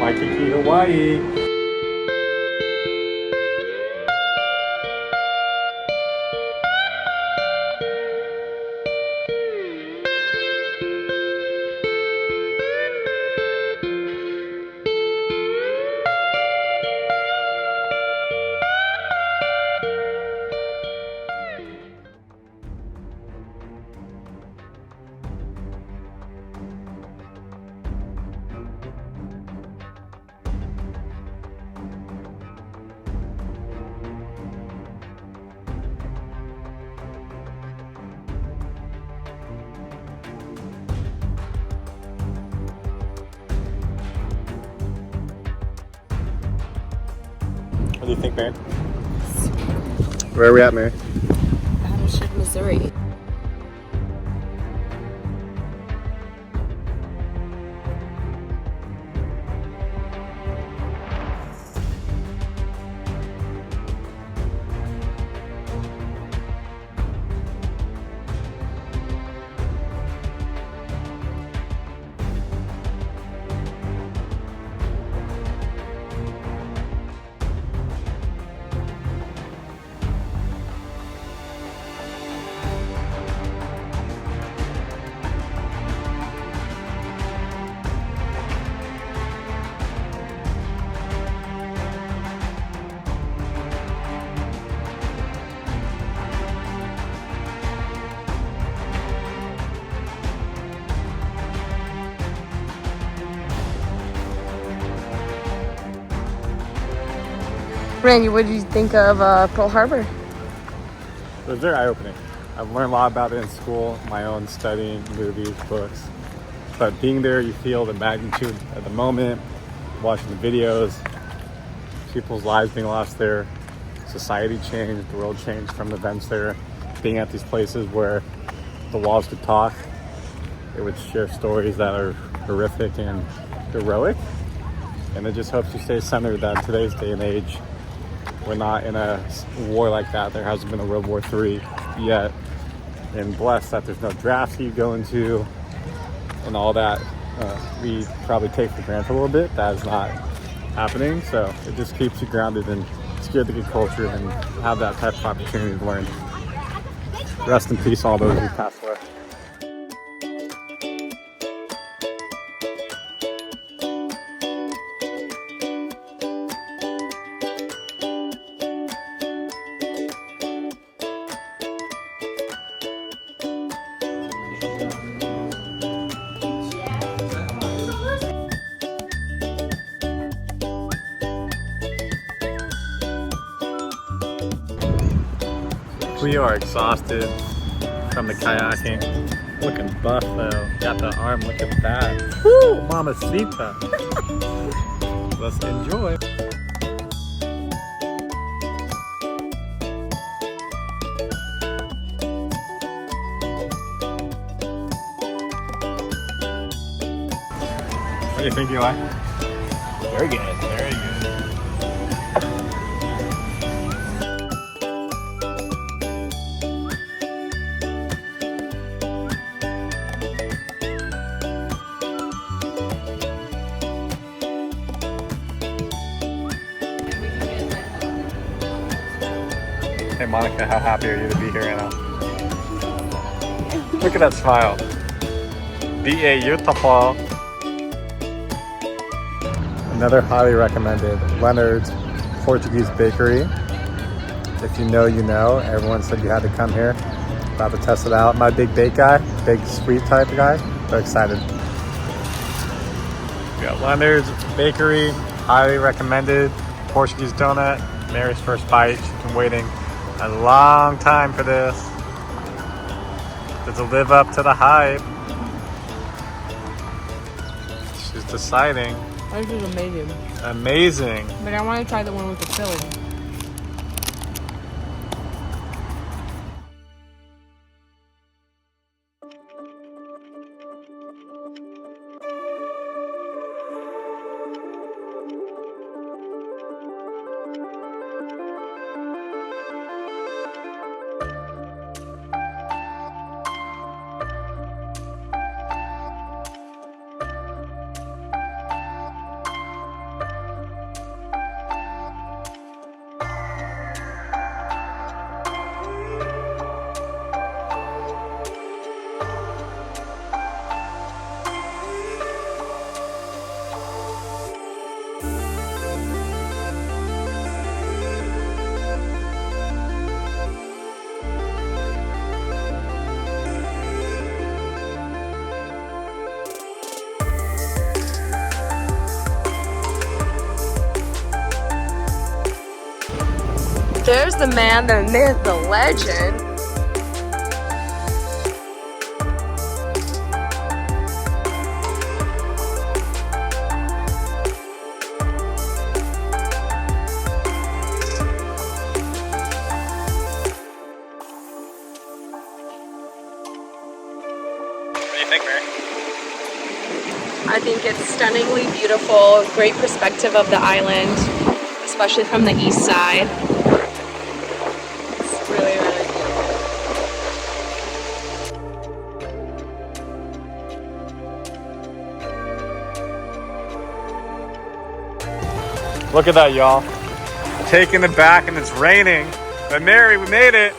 Waikiki, Hawaii. What do you think, Mary? Where are we at, Mary? Battleship, Missouri. Randy, what did you think of Pearl Harbor? It was very eye-opening. I've learned a lot about it in school, my own studying, movies, books. But being there, you feel the magnitude at the moment, watching the videos, people's lives being lost there, society changed, the world changed from events there. Being at these places where the walls could talk, it would share stories that are horrific and heroic. And it just helps you stay centered that in today's day and age, we're not in a war like that. There hasn't been a World War III yet. And blessed that there's no drafts you go into and all that we probably take for granted a little bit. That is not happening. So it just keeps you grounded and it's good to get culture and have that type of opportunity to learn. Rest in peace, all those who passed away. We are exhausted from the kayaking. Looking buff though. Got the arm, look at that. Woo! Mamacita. Let's enjoy. What do you think, Eli? Very good, very good. Hey Monica, how happy are you to be here right now? Look at that smile. Beautiful. Another highly recommended Leonard's Portuguese Bakery. If you know, you know. Everyone said you had to come here. About to test it out. I'm not a big bake guy, big sweet type of guy, but excited. We got Leonard's Bakery, highly recommended. Portuguese donut, Mary's first bite. She's been waiting a long time for this. To live up to the hype. She's deciding. This is amazing. Amazing. But I want to try the one with the filling. There's the man, the myth, the legend. What do you think, Mary? I think it's stunningly beautiful, great perspective of the island, especially from the east side. It's really, really Look at that, y'all. Taking it back and it's raining. But Mary, we made it.